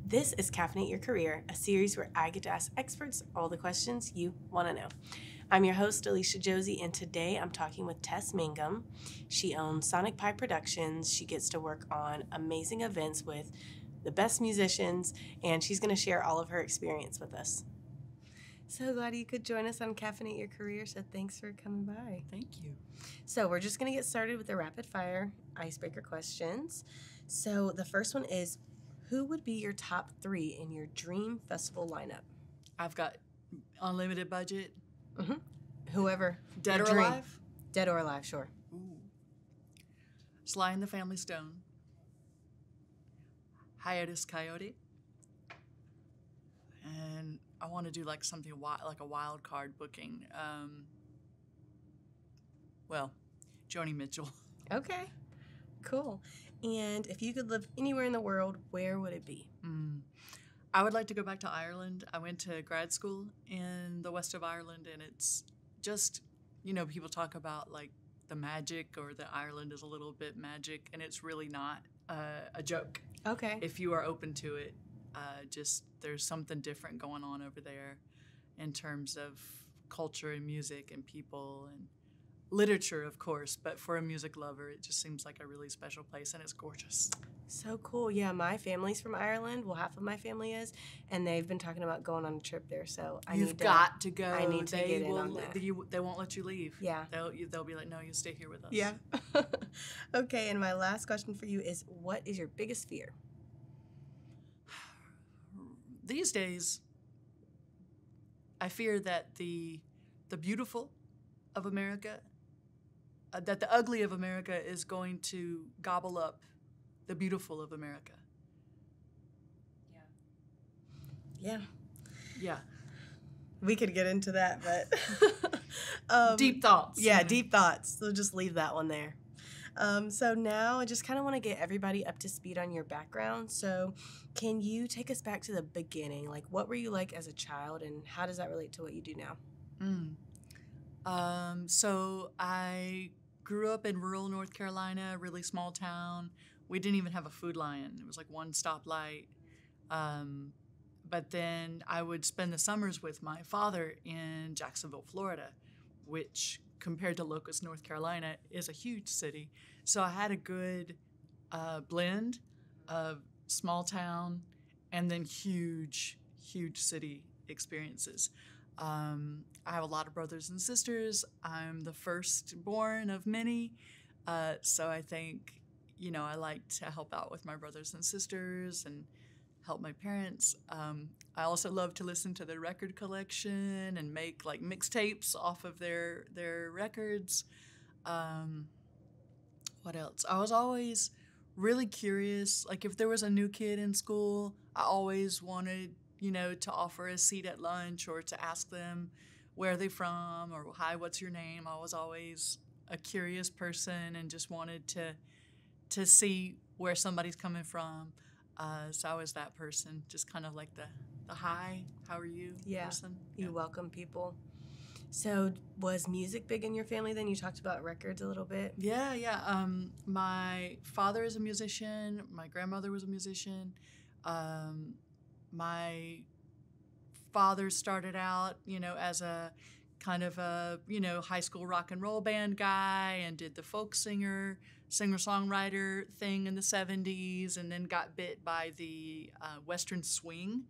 This is Caffeinate Your Career, a series where I get to ask experts all the questions you want to know. I'm your host, Alicia Josie, and today I'm talking with Tess Mangum. She owns Sonic Pie Productions. She gets to work on amazing events with the best musicians, and she's going to share all of her experience with us. So glad you could join us on Caffeinate Your Career, so thanks for coming by. Thank you. So we're just going to get started with the rapid fire icebreaker questions. So the first one is, who would be your top 3 in your dream festival lineup? I've got unlimited budget. Mm-hmm. Whoever. Dead or dream. alive? Dead or alive, sure. Ooh. Sly and the Family Stone. Hiatus Coyote. And I want to do like something like a wild card booking. Joni Mitchell. Okay, cool. And if you could live anywhere in the world, where would it be? I would like to go back to Ireland. I went to grad school in the west of Ireland, and it's just, people talk about like the magic or that Ireland is a little bit magic, and it's really not a joke. Okay. If you are open to it, there's something different going on over there in terms of culture and music and people and literature, of course, but for a music lover, it just seems like a really special place, and it's gorgeous. So cool. Yeah, my family's from Ireland. Well, half of my family is, and they've been talking about going on a trip there, so You've got to go. I need to get in on that. They won't let you leave. Yeah. They'll be like, no, you stay here with us. Yeah. Okay, and my last question for you is, what is your biggest fear? These days, I fear that the beautiful of America, that the ugly of America is going to gobble up the beautiful of America. Yeah. Yeah. We could get into that, but... deep thoughts. Yeah, deep thoughts. So just leave that one there. So now I just kind of want to get everybody up to speed on your background. So can you take us back to the beginning? Like, what were you like as a child, and how does that relate to what you do now? So I grew up in rural North Carolina, a really small town. We didn't even have a Food Lion. It was like one stoplight. But then I would spend the summers with my father in Jacksonville, Florida, which compared to Locust, North Carolina, is a huge city. So I had a good blend of small town and then huge city experiences. I have a lot of brothers and sisters. I'm the firstborn of many. So I think, I like to help out with my brothers and sisters and help my parents. I also love to listen to their record collection and make like mixtapes off of their records. What else? I was always really curious. Like if there was a new kid in school, I always wanted, to offer a seat at lunch or to ask them where are they from or hi, what's your name? I was always a curious person and just wanted to see where somebody's coming from. So I was that person, just kind of like the hi, how are you person. You welcome people. So was music big in your family then? You talked about records a little bit. Yeah. My father is a musician. My grandmother was a musician. My father started out, as a kind of a, high school rock and roll band guy and did the folk singer-songwriter thing in the 70s, and then got bit by the Western swing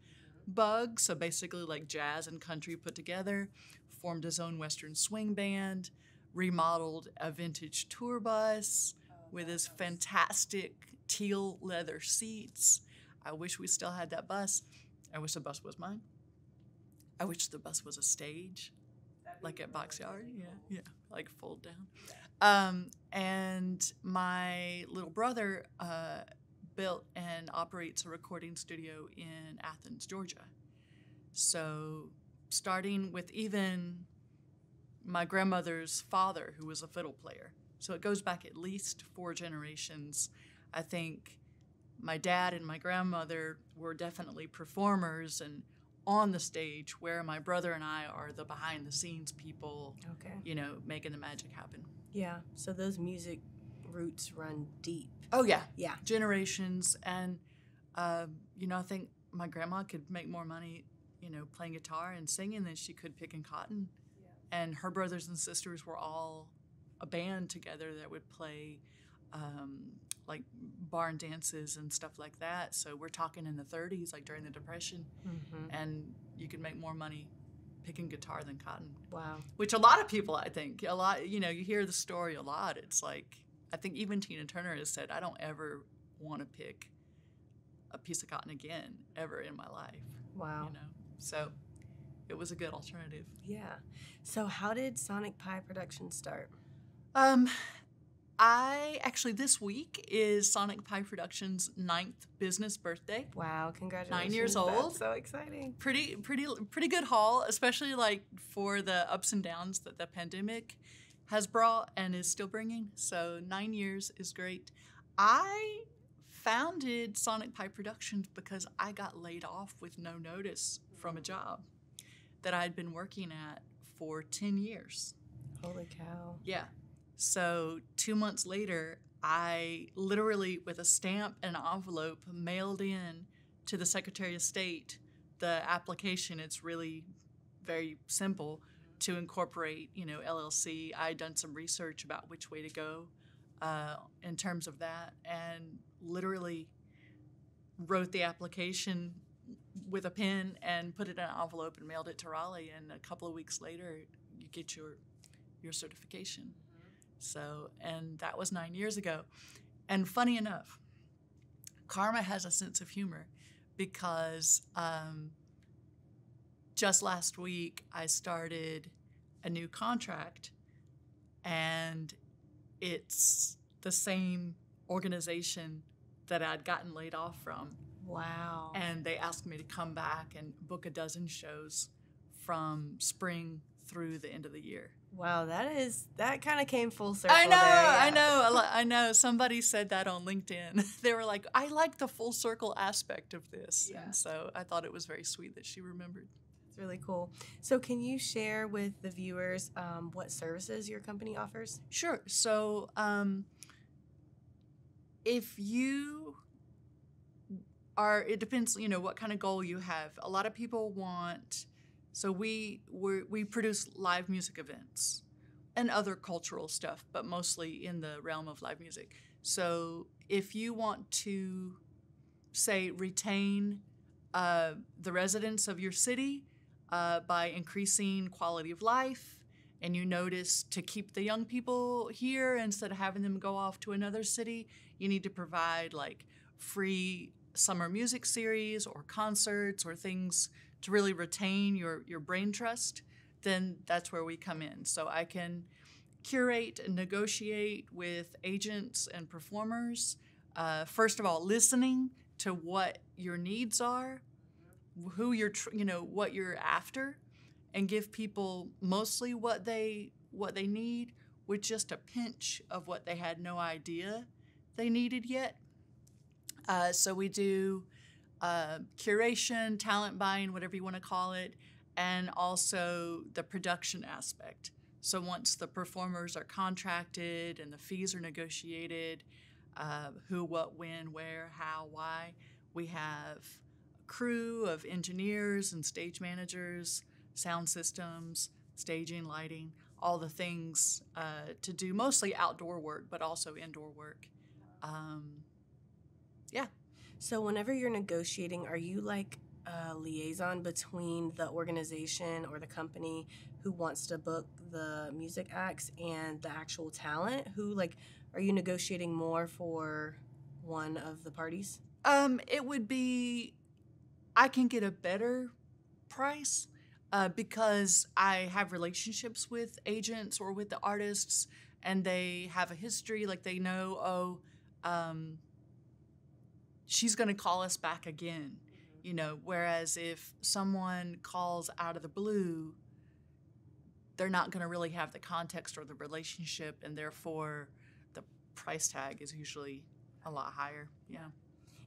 bug. So basically like jazz and country put together, formed his own Western swing band, remodeled a vintage tour bus with his fantastic teal leather seats. I wish we still had that bus. I wish the bus was mine. I wish the bus was a stage, like at Boxyard. Yeah, like fold down. And my little brother built and operates a recording studio in Athens, Georgia. So starting with even my grandmother's father, who was a fiddle player. So it goes back at least 4 generations. I think my dad and my grandmother were definitely performers and on the stage, where my brother and I are the behind the scenes people, making the magic happen. Yeah, so those music roots run deep. Oh, yeah. Yeah. Generations. And, I think my grandma could make more money, playing guitar and singing than she could picking cotton. Yeah. And her brothers and sisters were all a band together that would play like barn dances and stuff like that. So we're talking in the 30s, like during the Depression, and you could make more money picking guitar than cotton. Wow. Which a lot of people, I think, you hear the story a lot. It's like, I think even Tina Turner has said, I don't ever want to pick a piece of cotton again, ever in my life. Wow. So it was a good alternative. Yeah. So how did Sonic Pie Productions start? This week is Sonic Pie Productions' 9th business birthday. Wow, congratulations. 9 years old. That's so exciting. Pretty good haul, especially like for the ups and downs that the pandemic has brought and is still bringing. So 9 years is great. I founded Sonic Pie Productions because I got laid off with no notice from a job that I had been working at for 10 years. Holy cow. Yeah. So 2 months later, I literally, with a stamp and an envelope, mailed in to the Secretary of State the application. It's really very simple to incorporate, LLC. I had done some research about which way to go in terms of that, and literally wrote the application with a pen and put it in an envelope and mailed it to Raleigh. And a couple of weeks later, you get your certification. So, and that was 9 years ago. And funny enough, karma has a sense of humor because just last week I started a new contract, and it's the same organization that I'd gotten laid off from. Wow. And they asked me to come back and book a dozen shows from spring through the end of the year. Wow, that kind of came full circle. I know, there, yeah. I know. Somebody said that on LinkedIn. They were like, I like the full circle aspect of this. Yeah. And so I thought it was very sweet that she remembered. It's really cool. So can you share with the viewers what services your company offers? Sure. So if you are, it depends, what kind of goal you have. A lot of people want... So we produce live music events and other cultural stuff, but mostly in the realm of live music. So if you want to, say, retain the residents of your city by increasing quality of life, and you notice to keep the young people here instead of having them go off to another city, you need to provide like free summer music series or concerts or things to really retain your brain trust, then that's where we come in. So I can curate and negotiate with agents and performers. First of all, listening to what your needs are, who you're, what you're after, and give people mostly what they need, with just a pinch of what they had no idea they needed yet. So we do curation, talent buying, whatever you want to call it, and also the production aspect. So once the performers are contracted and the fees are negotiated, who, what, when, where, how, why, we have a crew of engineers and stage managers, sound systems, staging, lighting, all the things to do mostly outdoor work, but also indoor work. Yeah. So whenever you're negotiating, are you like a liaison between the organization or the company who wants to book the music acts and the actual talent? Are you negotiating more for one of the parties? It would be, I can get a better price because I have relationships with agents or with the artists, and they have a history, like they know, she's going to call us back again, whereas if someone calls out of the blue, they're not going to really have the context or the relationship, and therefore the price tag is usually a lot higher. Yeah.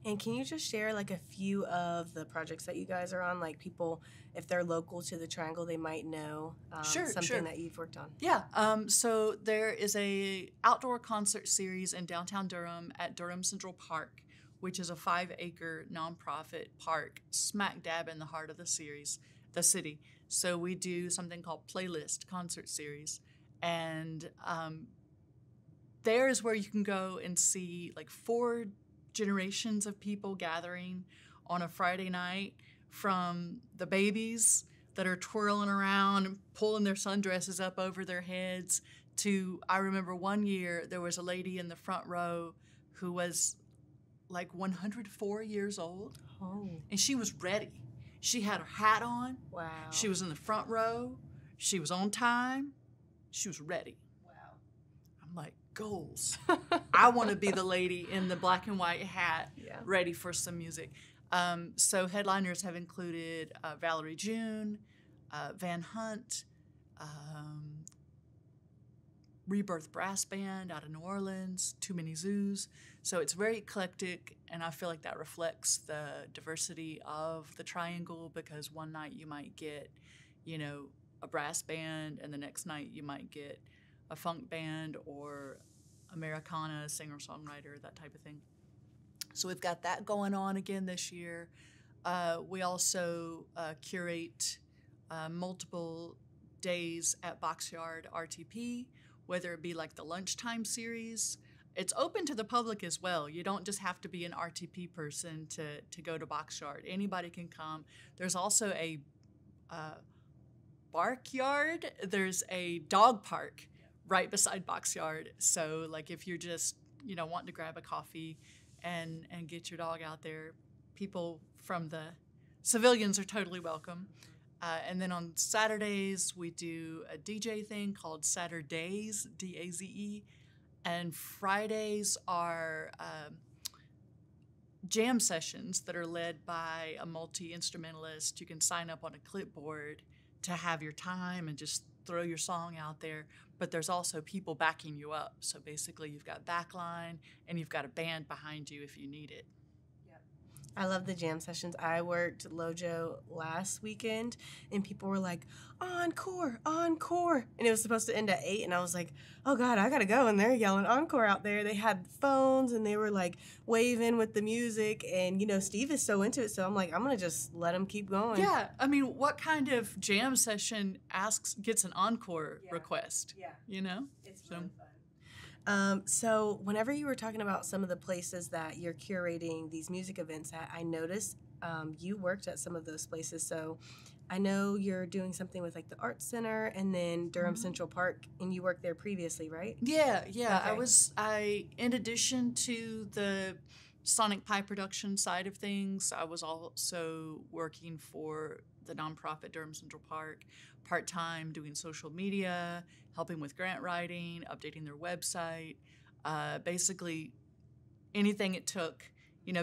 And can you just share like a few of the projects that you guys are on? Like people, if they're local to the Triangle, they might know something that you've worked on. Yeah. So there is a outdoor concert series in downtown Durham at Durham Central Park, which is a 5-acre nonprofit park smack dab in the heart of the city. So we do something called Playlist Concert Series. And there is where you can go and see like 4 generations of people gathering on a Friday night, from the babies that are twirling around and pulling their sundresses up over their heads to, I remember one year there was a lady in the front row who was like 104 years old. Oh. And she was ready. She had her hat on. Wow. She was in the front row. She was on time. She was ready. Wow. I'm like, goals. I want to be the lady in the black and white hat, ready for some music. So headliners have included Valerie June, Van Hunt, Rebirth Brass Band out of New Orleans, Too Many Zoos. So it's very eclectic, and I feel like that reflects the diversity of the Triangle, because one night you might get, a brass band, and the next night you might get a funk band or Americana, singer-songwriter, that type of thing. So we've got that going on again this year. We also curate multiple days at Boxyard RTP, whether it be like the lunchtime series. It's open to the public as well. You don't just have to be an RTP person to go to Boxyard. Anybody can come. There's also a barkyard. There's a dog park right beside Boxyard. So like if you're just, wanting to grab a coffee and get your dog out there, people from the civilians are totally welcome. And then on Saturdays, we do a DJ thing called Saturdays, D-A-Z-E. And Fridays are jam sessions that are led by a multi-instrumentalist. You can sign up on a clipboard to have your time and just throw your song out there. But there's also people backing you up. So basically, you've got backline and you've got a band behind you if you need it. I love the jam sessions. I worked Lojo last weekend, and people were like, encore, encore. And it was supposed to end at 8, and I was like, oh, God, I got to go. And they're yelling encore out there. They had phones, and they were, like, waving with the music. And, Steve is so into it, so I'm like, I'm going to just let him keep going. Yeah. I mean, what kind of jam session gets an encore request? Yeah. It's really fun. So whenever you were talking about some of the places that you're curating these music events at, I noticed you worked at some of those places. So I know you're doing something with like the Arts Center and then Durham Central Park, and you worked there previously, right? Yeah. Okay. I in addition to the Sonic Pie production side of things, I was also working for the nonprofit Durham Central Park part-time, doing social media, helping with grant writing, updating their website, basically anything it took,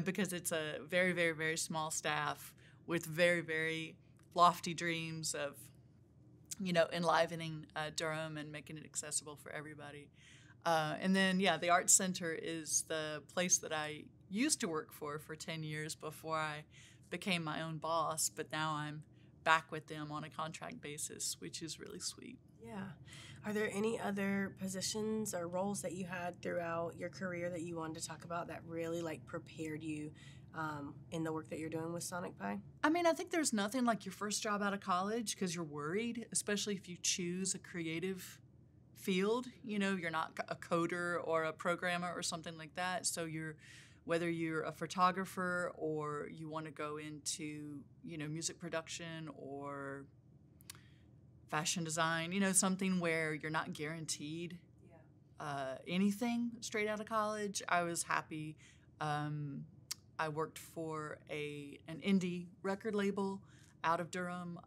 because it's a very, very, very small staff with very, very lofty dreams of, enlivening Durham and making it accessible for everybody. And then, the Arts Center is the place that I used to work for 10 years before I became my own boss, but now I'm back with them on a contract basis, which is really sweet. Yeah. Are there any other positions or roles that you had throughout your career that you wanted to talk about that really prepared you in the work that you're doing with Sonic Pie? I mean, I think there's nothing like your first job out of college, because you're worried, especially if you choose a creative field. You're not a coder or a programmer or something like that. So whether you're a photographer or you want to go into, music production or fashion design, something where you're not guaranteed anything straight out of college. I was happy. I worked for an indie record label out of Durham.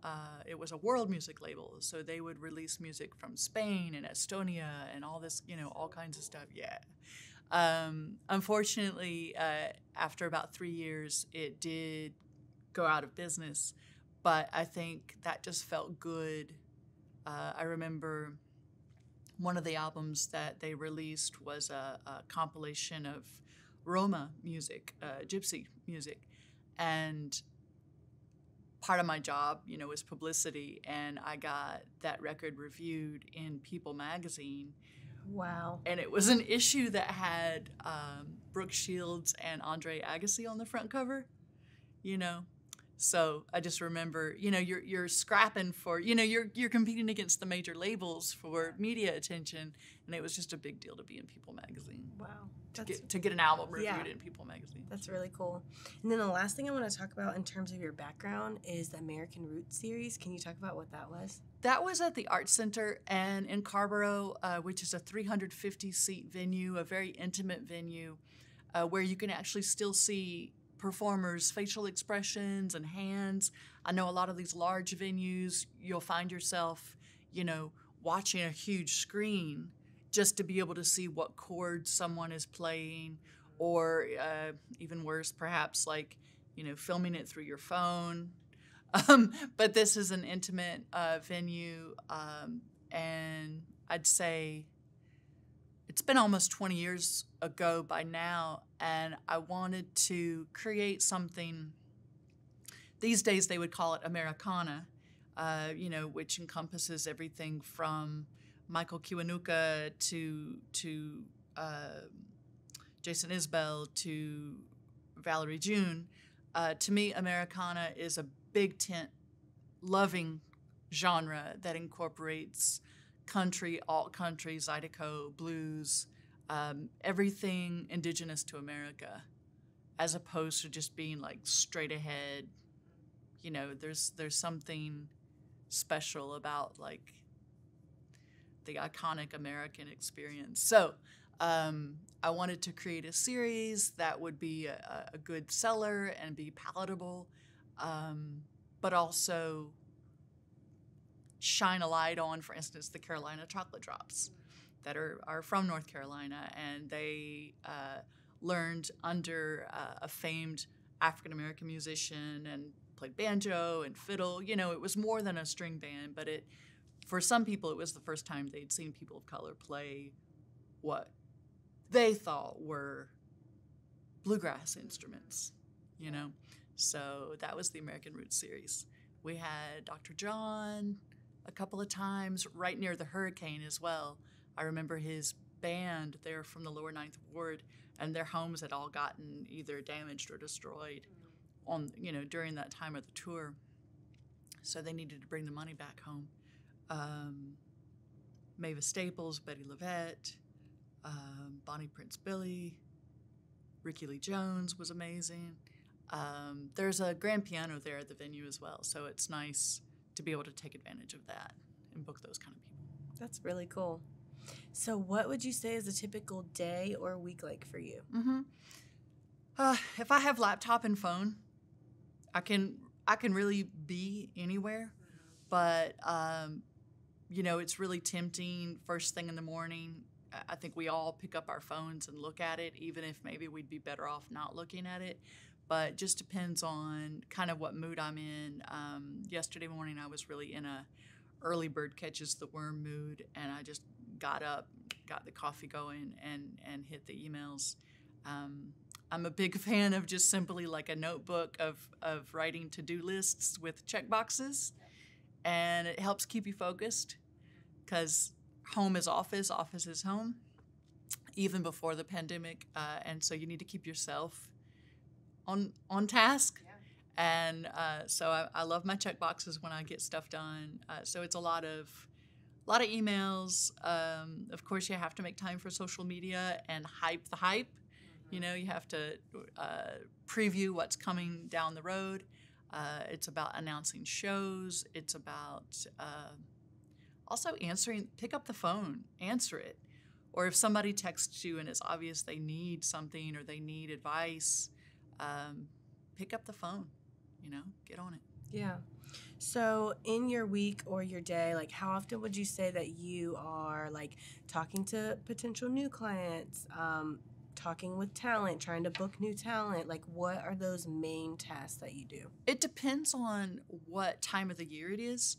It was a world music label, so they would release music from Spain and Estonia and all this, all kinds of stuff. Yeah. Unfortunately, after about 3 years, it did go out of business, but I think that just felt good. I remember one of the albums that they released was a compilation of Roma music, gypsy music, and part of my job, was publicity, and I got that record reviewed in People magazine. Wow. And it was an issue that had Brooke Shields and Andre Agassi on the front cover, you know. So I just remember, you're scrapping for, you're competing against the major labels for media attention, and it was just a big deal to be in People magazine. Wow. To get an album reviewed in People magazine. That's really cool. And then the last thing I want to talk about in terms of your background is the American Roots series. Can you talk about what that was? That was at the Art Center and in Carborough, which is a 350-seat venue, a very intimate venue, where you can actually still see performers' facial expressions and hands. I know a lot of these large venues, you'll find yourself, watching a huge screen just to be able to see what chords someone is playing, or even worse, perhaps filming it through your phone. But this is an intimate venue, and I'd say it's been almost 20 years ago by now, and I wanted to create something. These days they would call it Americana, which encompasses everything from Michael Kiwanuka to Jason Isbell to Valerie June. To me, Americana is a big tent loving genre that incorporates country, alt country, Zydeco, blues, everything indigenous to America, as opposed to just being like straight ahead. There's something special about like the iconic American experience. So I wanted to create a series that would be a good seller and be palatable, but also shine a light on, for instance, the Carolina Chocolate Drops that are from North Carolina, and they learned under a famed African-American musician and played banjo and fiddle. It was more than a string band, but for some people, it was the first time they'd seen people of color play what they thought were bluegrass instruments, So that was the American Roots series. We had Dr. John a couple of times, right near the hurricane as well. I remember his band, they're from the lower Ninth Ward, and their homes had all gotten either damaged or destroyed during that time of the tour. So they needed to bring the money back home. Mavis Staples, Betty Levette, Bonnie Prince Billy, Ricky Lee Jones was amazing. There's a grand piano there at the venue as well, so it's nice to be able to take advantage of that and book those kind of people. That's really cool. So what would you say is a typical day or week like for you? If I have laptop and phone, I can really be anywhere, but it's really tempting first thing in the morning. I think we all pick up our phones and look at it, even if maybe we'd be better off not looking at it. But just depends on kind of what mood I'm in. Yesterday morning, I was really in a early bird catches the worm mood, and I just got up, got the coffee going, and hit the emails. I'm a big fan of just simply like a notebook of writing to-do lists with check boxes, and it helps keep you focused because home is office, office is home, even before the pandemic, and so you need to keep yourself on task. Yeah. And so I love my check boxes when I get stuff done. So it's a lot of emails. Of course, you have to make time for social media and hype the hype. You have to preview what's coming down the road. It's about announcing shows. It's about also pick up the phone, answer it. Or if somebody texts you and it's obvious they need something or they need advice, pick up the phone, get on it. Yeah. So in your week or your day, like how often would you say that you are like talking to potential new clients, talking with talent, trying to book new talent? Like what are those main tasks that you do? It depends on what time of the year it is,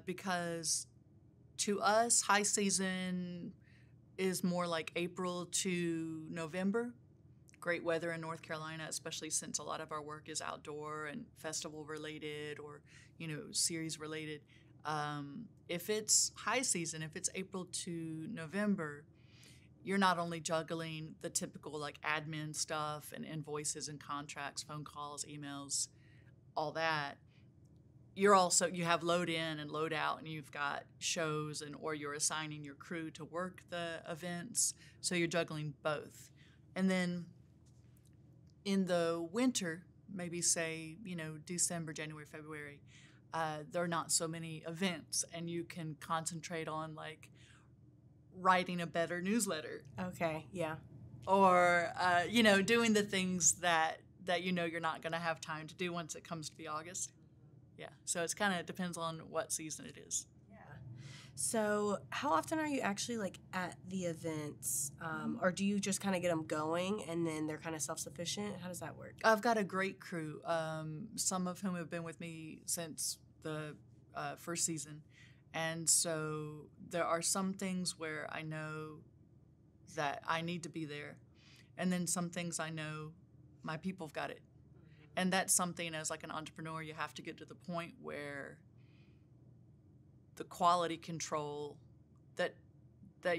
because to us, high season is more like April to November. Great weather in North Carolina, especially since a lot of our work is outdoor and festival related or, series related. If it's high season, if it's April to November, you're not only juggling the typical like admin stuff and invoices and contracts, phone calls, emails, all that. You have load in and load out, and you've got shows, or you're assigning your crew to work the events. So you're juggling both. And then in the winter, maybe say, December, January, February, there are not so many events, and you can concentrate on like writing a better newsletter. Okay, yeah. Or, doing the things that you're not going to have time to do once it comes to be August. Yeah, so it's kind of depends on what season it is. Yeah. So how often are you actually like at the events, or do you just kind of get them going and then they're kind of self-sufficient? How does that work? I've got a great crew, some of whom have been with me since the first season. And so there are some things where I know that I need to be there. And then some things I know my people have got it. And that's something, as like an entrepreneur, you have to get to the point where the quality control that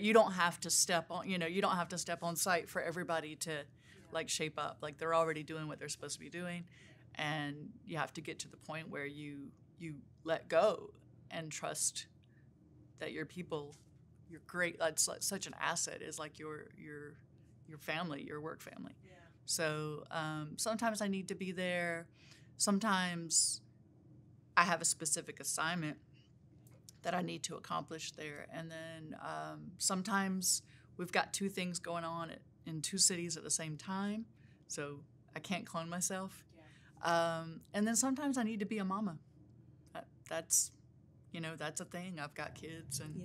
you don't have to step on, you don't have to step on site for everybody to like shape up. Like they're already doing what they're supposed to be doing. And you have to get to the point where you let go and trust that your people, your great, that's like such an asset, is like your family, your work family. Yeah. So sometimes I need to be there. Sometimes I have a specific assignment that I need to accomplish there. And then sometimes we've got two things going on in two cities at the same time. So I can't clone myself. Yeah. And then sometimes I need to be a mama. That's a thing. I've got kids, and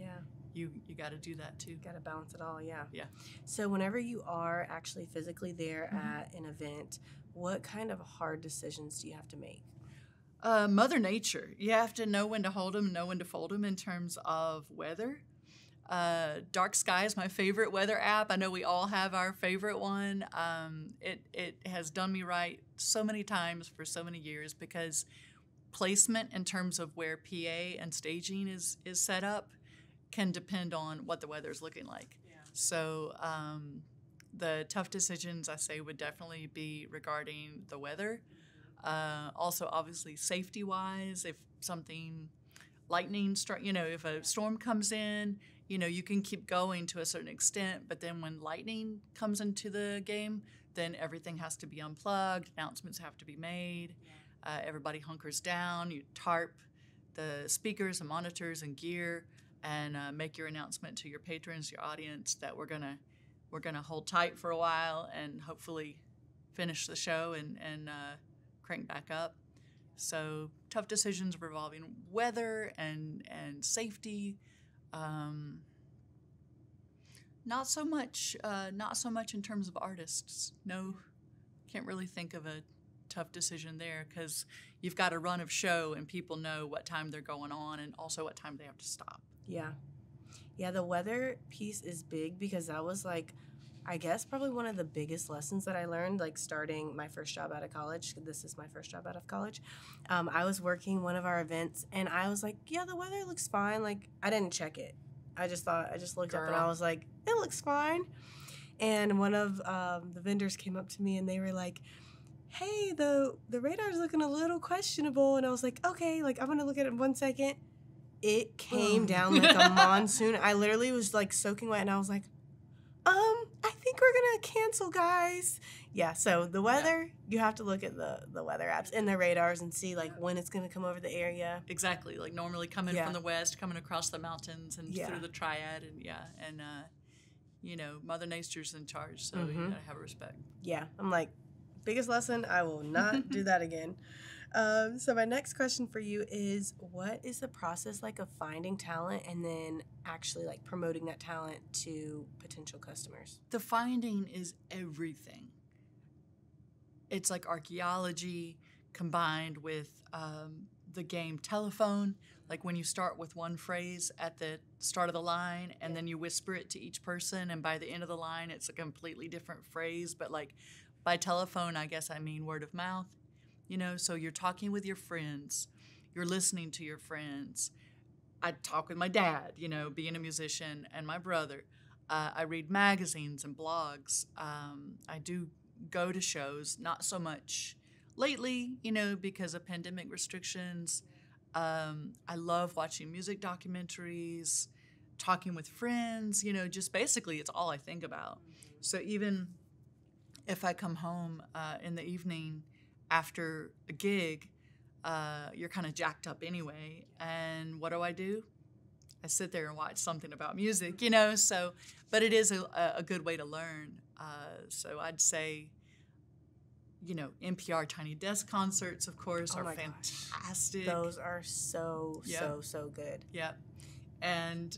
you got to do that too. Got to balance it all, yeah. Yeah. So whenever you are actually physically there at an event, what kind of hard decisions do you have to make? Mother Nature. You have to know when to hold them, know when to fold them in terms of weather. Dark Sky is my favorite weather app. I know we all have our favorite one. It has done me right so many times for so many years, because placement in terms of where PA and staging is set up can depend on what the weather is looking like. Yeah. So the tough decisions, I say, would definitely be regarding the weather. Also, obviously, safety-wise, if something lightning, if a storm comes in, you can keep going to a certain extent, but then when lightning comes into the game, then everything has to be unplugged, announcements have to be made. Yeah. Everybody hunkers down, you tarp the speakers and monitors and gear, and make your announcement to your patrons, your audience, that we're gonna hold tight for a while and hopefully finish the show and crank back up. So tough decisions revolving weather and safety. Not so much in terms of artists. No, can't really think of a tough decision there, because you've got a run of show and people know what time they're going on and also what time they have to stop. Yeah, the weather piece is big, because that was like, I guess, probably one of the biggest lessons that I learned, like starting my first job out of college. This is my first job out of college. I was working one of our events, and I was like, yeah, the weather looks fine. Like, I didn't check it. I just looked up and I was like, it looks fine. And one of the vendors came up to me and they were like, hey, the radar's looking a little questionable. And I was like, okay, like, I'm going to look at it in 1 second. It came down like a monsoon. I literally was like soaking wet, and I was like, I think we're going to cancel, guys. Yeah, so the weather, you have to look at the weather apps and the radars and see like when it's going to come over the area. Exactly, like normally coming from the west, coming across the mountains and through the triad, and Mother Nature's in charge, so you gotta have respect. Yeah, I'm like, biggest lesson, I will not do that again. So my next question for you is, what is the process like of finding talent and then actually like promoting that talent to potential customers? The finding is everything. It's like archaeology combined with the game telephone. Like when you start with one phrase at the start of the line and then you whisper it to each person, and by the end of the line it's a completely different phrase. But like by telephone, I guess I mean word of mouth. So you're talking with your friends, you're listening to your friends. I talk with my dad, being a musician, and my brother. I read magazines and blogs. I do go to shows, not so much lately, because of pandemic restrictions. I love watching music documentaries, talking with friends, just basically it's all I think about. So even if I come home in the evening after a gig, you're kind of jacked up anyway. And what do? I sit there and watch something about music, so, but it is a good way to learn. So I'd say, NPR Tiny Desk concerts, of course, are fantastic. Gosh. Those are so good. Yep. And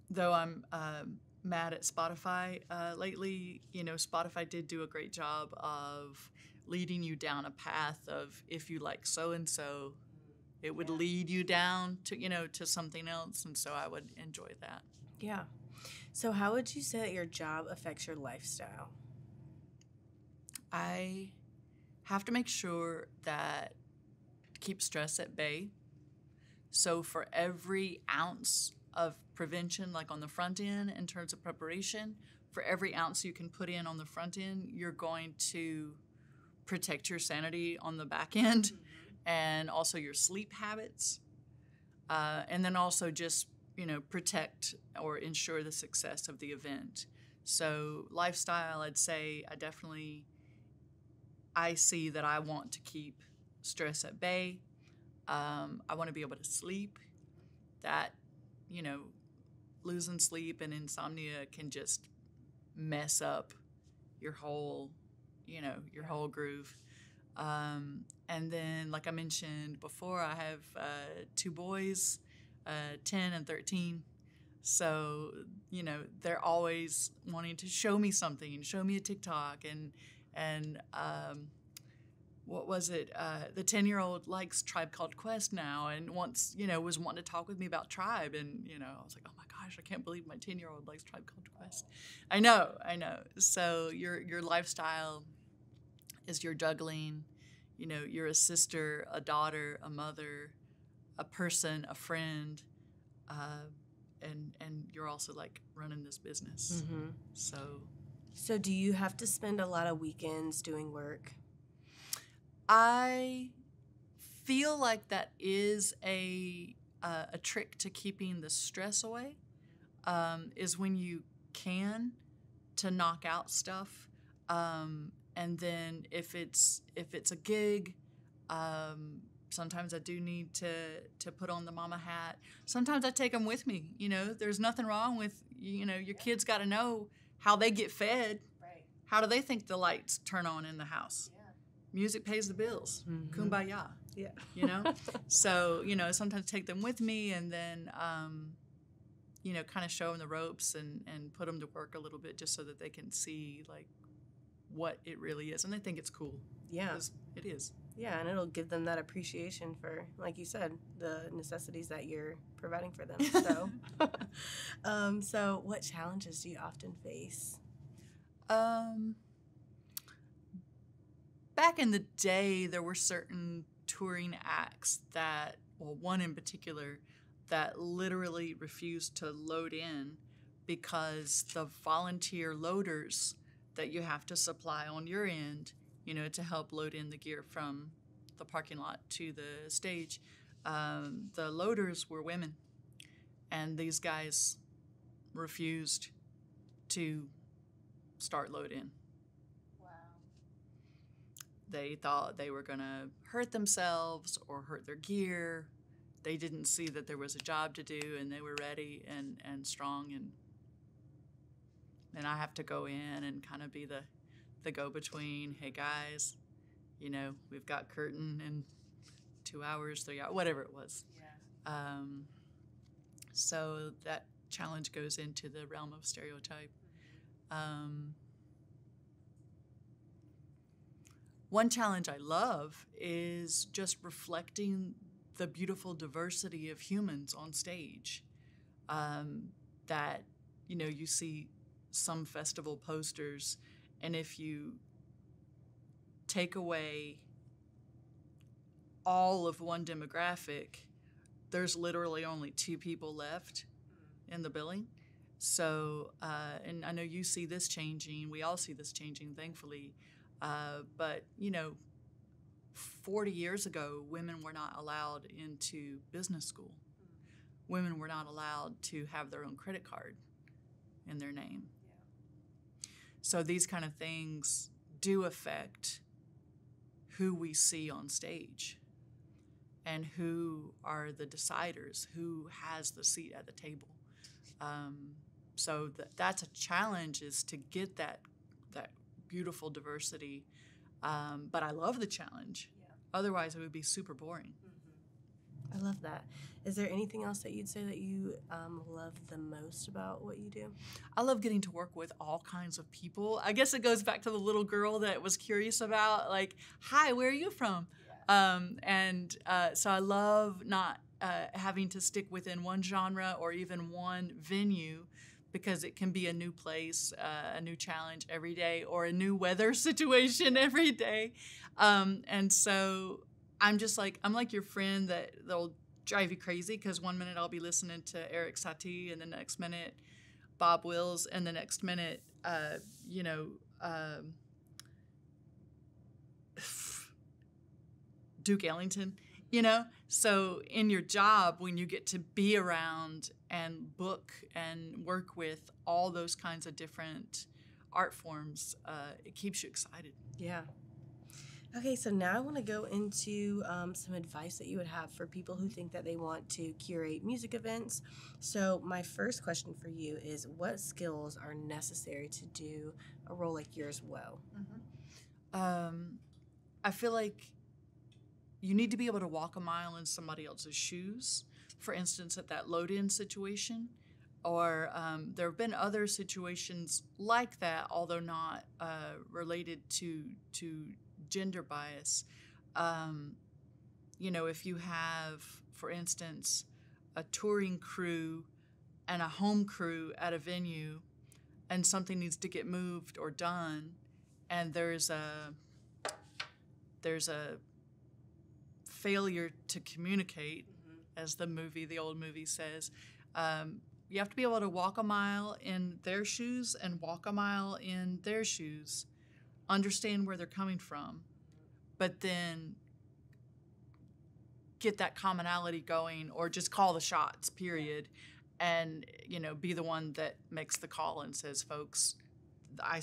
though I'm mad at Spotify lately, Spotify did do a great job of leading you down a path of, if you like so-and-so, it would lead you down to, to something else. And so I would enjoy that. Yeah. So how would you say that your job affects your lifestyle? I have to make sure that keep stress at bay. So for every ounce of prevention, like on the front end in terms of preparation, for every ounce you can put in on the front end, you're going to protect your sanity on the back end, and also your sleep habits, and then also just protect or ensure the success of the event. So lifestyle, I'd say I see that I want to keep stress at bay. I want to be able to sleep. That, losing sleep and insomnia can just mess up your whole groove. And then, like I mentioned before, I have 2 boys, 10 and 13. So, they're always wanting to show me something, show me a TikTok, and what was it? The 10-year-old likes Tribe Called Quest now, and once, was wanting to talk with me about Tribe, and, I was like, oh my gosh, I can't believe my 10-year-old likes Tribe Called Quest. I know. So your lifestyle is your juggling, you're a sister, a daughter, a mother, a person, a friend, and you're also like running this business. Mm-hmm. So do you have to spend a lot of weekends doing work? I feel like that is a trick to keeping the stress away, is when you can, to knock out stuff. And then if it's a gig, sometimes I do need to put on the mama hat. Sometimes I take them with me. There's nothing wrong with, your kids got to know how they get fed. Right. How do they think the lights turn on in the house? Yeah. Music pays the bills. Mm-hmm. Kumbaya. Yeah. So, sometimes take them with me, and then, kind of show them the ropes and put them to work a little bit, just so that they can see, like, what it really is. And they think it's cool. Yeah. It is. Yeah, and it'll give them that appreciation for, like you said, the necessities that you're providing for them. So, so what challenges do you often face? Back in the day, there were certain touring acts that, well, one in particular, that literally refused to load in because the volunteer loaders that you have to supply on your end, to help load in the gear from the parking lot to the stage, the loaders were women, and these guys refused to start load in. Wow. They thought they were going to hurt themselves or hurt their gear. They didn't see that there was a job to do, and they were ready and strong, and I have to go in and kind of be the go-between. Hey guys, we've got curtain in 2 hours, 3 hours, whatever it was. Yeah. So that challenge goes into the realm of stereotype. One challenge I love is just reflecting the beautiful diversity of humans on stage. That, you see some festival posters, and if you take away all of one demographic, there's literally only 2 people left in the billing. So, and I know you see this changing. We all see this changing, thankfully. But, 40 years ago, women were not allowed into business school. Women were not allowed to have their own credit card in their name. Yeah. So these kind of things do affect who we see on stage and who are the deciders, who has the seat at the table. So that's a challenge, is to get that beautiful diversity. But I love the challenge. Yeah. Otherwise, it would be super boring. I love that. Is there anything else that you'd say that you love the most about what you do? I love getting to work with all kinds of people. I guess it goes back to the little girl that was curious about, like, hi, where are you from? Yeah. So I love not having to stick within one genre or even one venue, because it can be a new place, a new challenge every day, or a new weather situation every day. And so I'm like your friend that'll drive you crazy, because one minute I'll be listening to Eric Satie, and the next minute Bob Wills, and the next minute, Duke Ellington, So in your job, when you get to be around and book and work with all those kinds of different art forms, it keeps you excited. Yeah. Okay, so now I want to go into some advice that you would have for people who think that they want to curate music events. So my first question for you is, what skills are necessary to do a role like yours well? Mm-hmm. I feel like you need to be able to walk a mile in somebody else's shoes. For instance, at that load-in situation, or there have been other situations like that, although not related to gender bias. If you have, for instance, a touring crew and a home crew at a venue, and something needs to get moved or done, and there's a failure to communicate, as the old movie says, you have to be able to walk a mile in their shoes and walk a mile in their shoes, understand where they're coming from, but then get that commonality going, or just call the shots, period, and be the one that makes the call and says, folks, I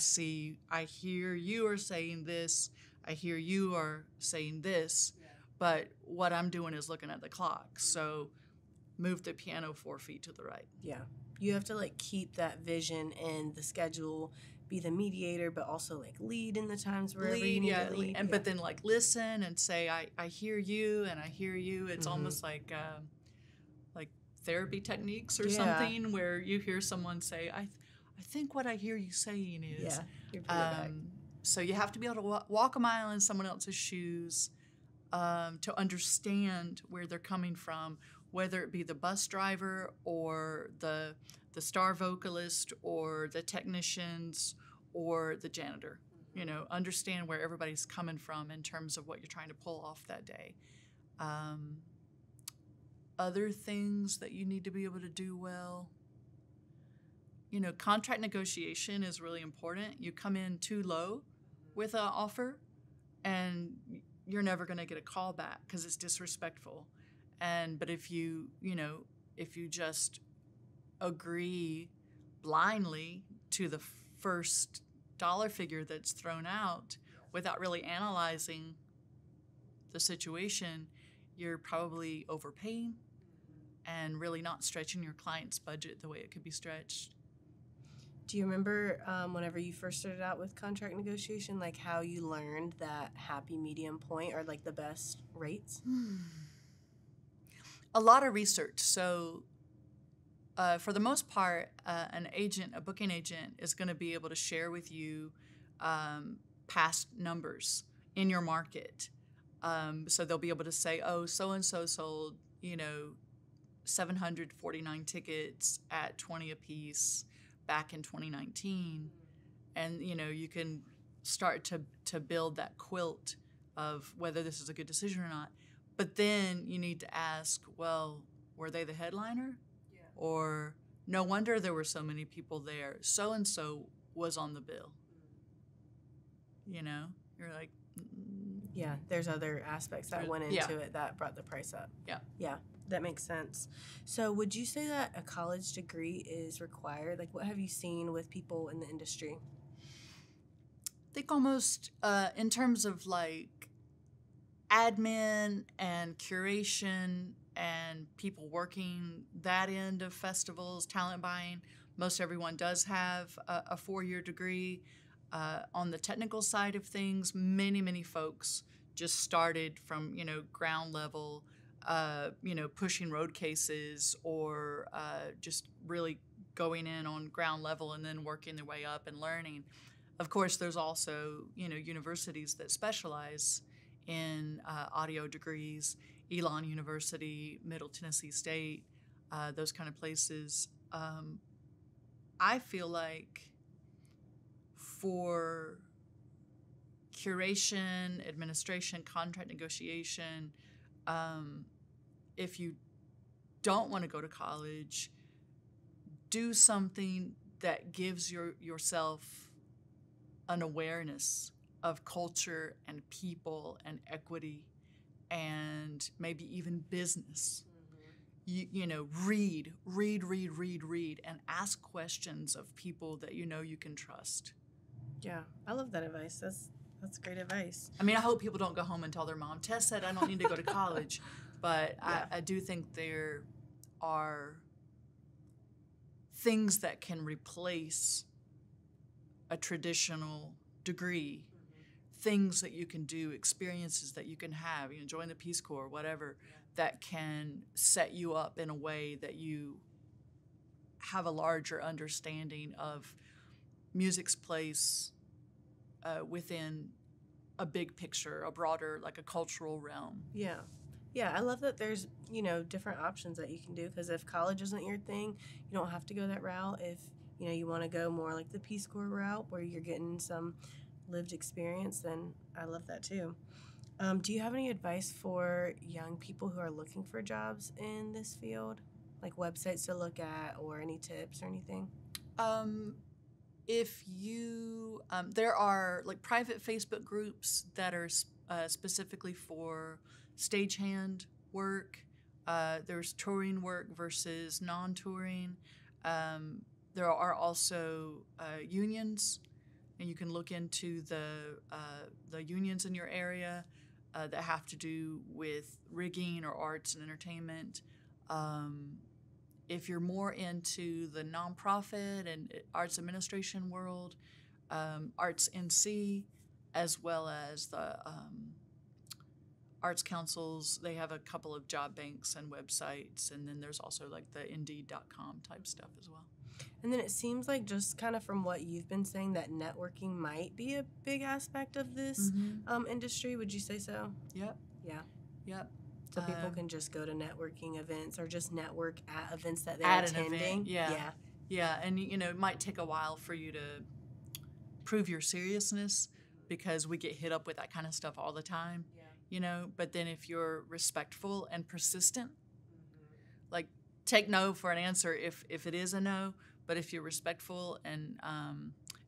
hear you are saying this, I hear you are saying this, but what I'm doing is looking at the clock. So move the piano 4 feet to the right. Yeah. You have to keep that vision and the schedule, be the mediator, but also lead in the times wherever you need to lead. But then listen and say, I hear you and I hear you. It's almost like therapy techniques or something, where you hear someone say, I think what I hear you saying is. Yeah, you're pretty back. So you have to be able to walk a mile in someone else's shoes, to understand where they're coming from, whether it be the bus driver or the star vocalist or the technicians or the janitor. Understand where everybody's coming from in terms of what you're trying to pull off that day. Other things that you need to be able to do well. Contract negotiation is really important. You come in too low with an offer, and you're never going to get a call back because it's disrespectful. But if you just agree blindly to the first dollar figure that's thrown out without really analyzing the situation, you're probably overpaying and really not stretching your client's budget the way it could be stretched. Do you remember whenever you first started out with contract negotiation, how you learned that happy medium point, or the best rates? A lot of research. So for the most part, a booking agent is going to be able to share with you past numbers in your market. So they'll be able to say, oh, so-and-so sold, 749 tickets at 20 apiece back in 2019. And, you can start to build that quilt of whether this is a good decision or not. But then you need to ask, well, were they the headliner? Yeah. Or no wonder there were so many people there. So and so was on the bill. You know, you're like, yeah, there's other aspects that went into it that brought the price up. Yeah, that makes sense. So would you say that a college degree is required? Like, what have you seen with people in the industry? I think almost in terms of like admin and curation and people working that end of festivals, talent buying, most everyone does have a 4-year degree. On the technical side of things, many folks just started from, ground level, pushing road cases or just really going in on ground level and then working their way up and learning. Of course, there's also, universities that specialize in audio degrees, Elon University, Middle Tennessee State, those kind of places. I feel like for curation, administration, contract negotiation, if you don't want to go to college, do something that gives yourself an awareness of culture and people and equity and maybe even business. Read and ask questions of people that you can trust. Yeah, I love that advice. That's great advice. I mean, I hope people don't go home and tell their mom, Tess said I don't need to go to college, but yeah. I do think there are things that can replace a traditional degree, things that you can do, experiences that you can have, join the Peace Corps, whatever, that can set you up in a way that you have a larger understanding of music's place within a big picture, a broader, like a cultural realm. Yeah. Yeah, I love that there's, different options that you can do, because if college isn't your thing, you don't have to go that route. If, you want to go more like the Peace Corps route where you're getting some lived experience, then I love that too. Do you have any advice for young people who are looking for jobs in this field? Like websites to look at or any tips or anything? If you, there are like private Facebook groups that are specifically for stagehand work. There's touring work versus non-touring. There are also unions, and you can look into the unions in your area that have to do with rigging or arts and entertainment. If you're more into the nonprofit and arts administration world, Arts NC, as well as the arts councils, they have a couple of job banks and websites, and then there's also like the Indeed.com type stuff as well. And then it seems like, just kind of from what you've been saying, that networking might be a big aspect of this industry. Would you say so? Yep. Yeah. Yep. So people can just go to networking events or just network at events that they're attending. An event. Yeah. And it might take a while for you to prove your seriousness, because we get hit up with that kind of stuff all the time. But then if you're respectful and persistent, like take no for an answer if it is a no, but if you're respectful and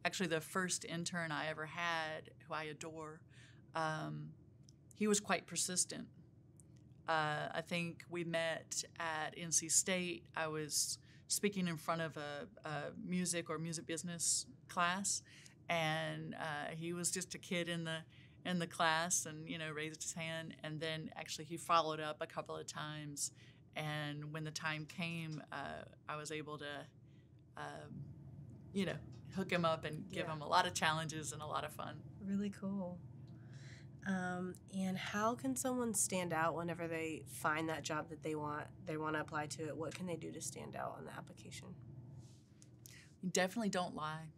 actually the first intern I ever had, who I adore, he was quite persistent. I think we met at NC State. I was speaking in front of a music or music business class, and he was just a kid in the class, and raised his hand, and then actually he followed up a couple of times, and when the time came, I was able to hook him up and give him a lot of challenges and a lot of fun. Really cool. And how can someone stand out whenever they find that job that they want to apply to it? What can they do to stand out on the application? Definitely don't lie.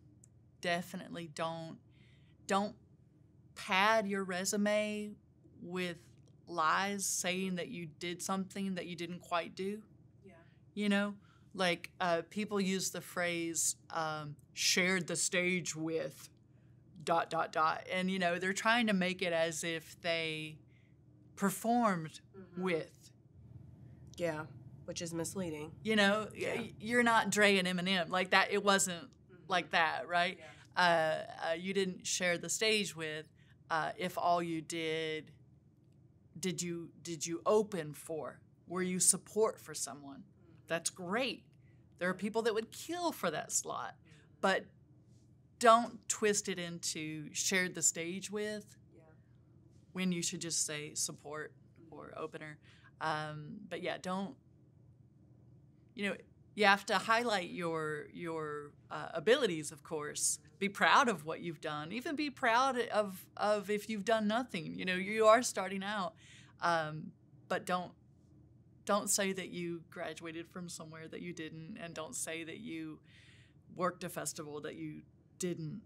Definitely don't pad your resume with lies saying that you did something that you didn't quite do. Yeah. People use the phrase shared the stage with ... And they're trying to make it as if they performed with. Yeah. which is misleading. You know, you're not Dre and Eminem like that. It wasn't like that, right? You didn't share the stage with. If all you did you open for? Were you support for someone? That's great. There are people that would kill for that slot, but don't twist it into shared the stage with when you should just say support or opener. But yeah, don't, you have to highlight your abilities, of course. Be proud of what you've done. Even be proud of if you've done nothing. You are starting out, but don't say that you graduated from somewhere that you didn't, and don't say that you worked a festival that you didn't.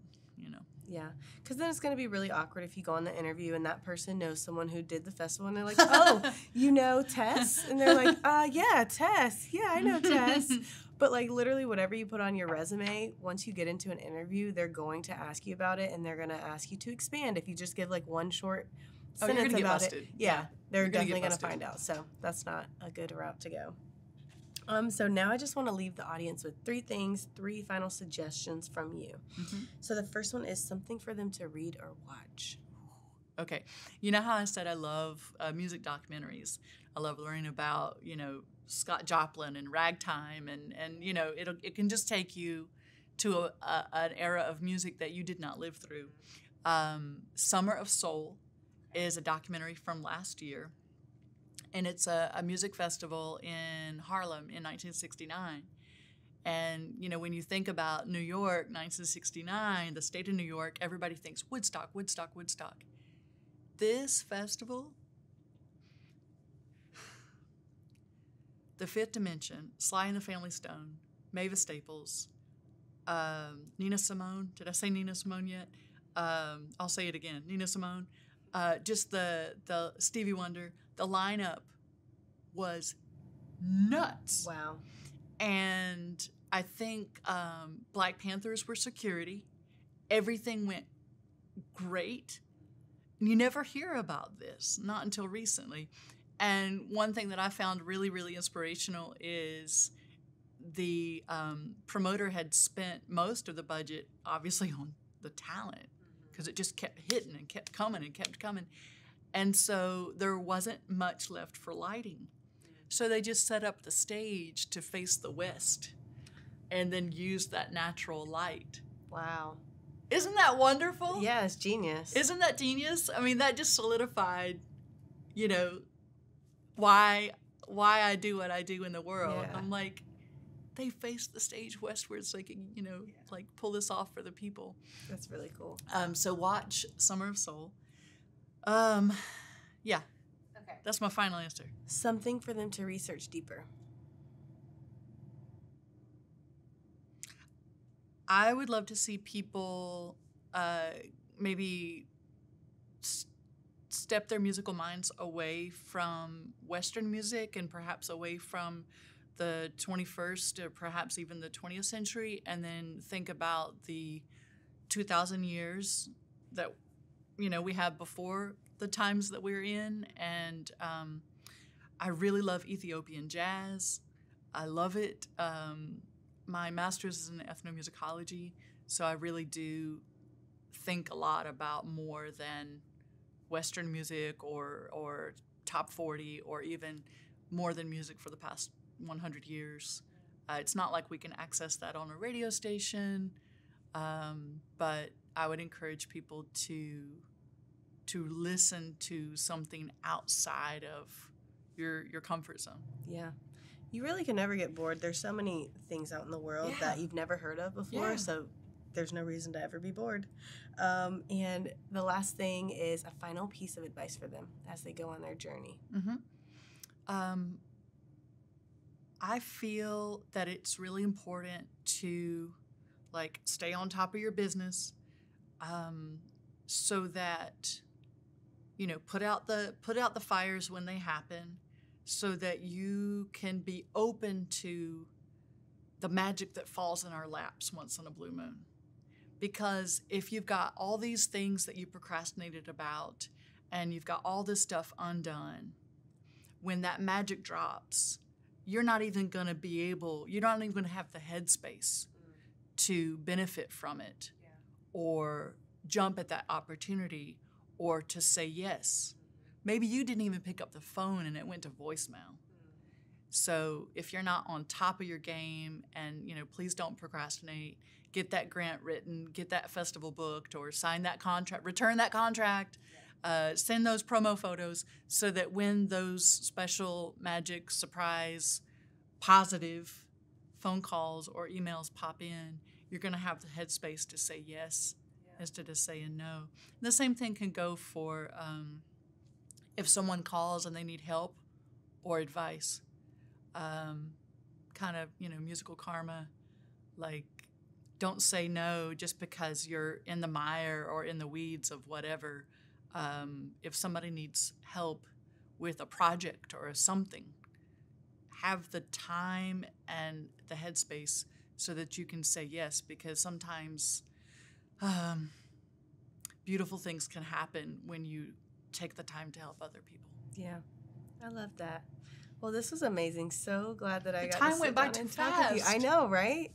Yeah, because then it's going to be really awkward if you go on the interview and that person knows someone who did the festival, and they're like, oh, you know Tess? And they're like, yeah, Tess. Yeah, I know Tess. But, like, literally whatever you put on your resume, once you get into an interview, they're going to ask you about it, and they're going to ask you to expand. If you just give, like, one short sentence about it, they're definitely going to find out. So that's not a good route to go. So now I just want to leave the audience with 3 final suggestions from you. So the first one is something for them to read or watch. Okay. You know how I said I love music documentaries? I love learning about, Scott Joplin and ragtime, and it can just take you to an era of music that you did not live through. Summer of Soul is a documentary from last year. And it's a music festival in Harlem in 1969. And, when you think about New York, 1969, the state of New York, everybody thinks Woodstock, Woodstock, Woodstock. This festival, The Fifth Dimension, Sly and the Family Stone, Mavis Staples, Nina Simone. Did I say Nina Simone yet? I'll say it again. Nina Simone. Just the Stevie Wonder. The lineup was nuts. Wow. And I think Black Panthers were security. Everything went great. You never hear about this, not until recently. And one thing that I found really, really inspirational is the promoter had spent most of the budget, obviously, on the talent, because it just kept hitting and kept coming and kept coming. And so there wasn't much left for lighting. So they just set up the stage to face the west and then used that natural light. Wow. Isn't that wonderful? Yeah, it's genius. Isn't that genius? I mean, that just solidified, why I do what I do in the world. Yeah. I'm like, they faced the stage westward so they could, like pull this off for the people. That's really cool. So watch Summer of Soul. Yeah. Okay. That's my final answer. Something for them to research deeper. I would love to see people maybe step their musical minds away from Western music and perhaps away from the 21st or perhaps even the 20th century, and then think about the 2,000 years that we have before the times that we're in. And I really love Ethiopian jazz. I love it. My master's is in ethnomusicology, so I really do think a lot about more than Western music or top 40 or even more than music for the past 100 years. It's not like we can access that on a radio station, but I would encourage people to listen to something outside of your comfort zone. Yeah. You really can never get bored. There's so many things out in the world that you've never heard of before, so there's no reason to ever be bored. And the last thing is a final piece of advice for them as they go on their journey. I feel that it's really important to stay on top of your business, so that put out the fires when they happen, so that you can be open to the magic that falls in our laps once in a blue moon. Because if you've got all these things that you procrastinated about and you've got all this stuff undone, when that magic drops, you're not even going to be able, you're not even going to have the headspace to benefit from it or jump at that opportunity or to say yes. Maybe you didn't even pick up the phone and it went to voicemail. So if you're not on top of your game, and please don't procrastinate, get that grant written, get that festival booked, or sign that contract, return that contract, send those promo photos, so that when those special, magic, surprise, positive phone calls or emails pop in, you're going to have the headspace to say yes instead of saying no. And the same thing can go for if someone calls and they need help or advice. Kind of, musical karma, like, don't say no just because you're in the mire or in the weeds of whatever. If somebody needs help with a project or something, have the time and the headspace so that you can say yes, because sometimes beautiful things can happen when you take the time to help other people. Yeah, I love that. Well, this was amazing. So glad that I got time to sit went by down too and talk with you. fast. I know, right?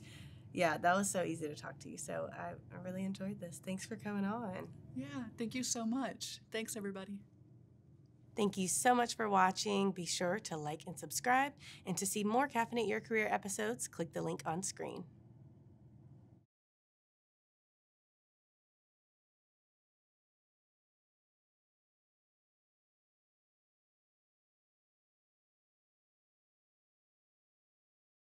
Yeah, that was so easy to talk to you. So I really enjoyed this. Thanks for coming on. Yeah, thank you so much. Thanks, everybody. Thank you so much for watching. Be sure to like and subscribe. And to see more Caffeinate Your Career episodes, click the link on screen.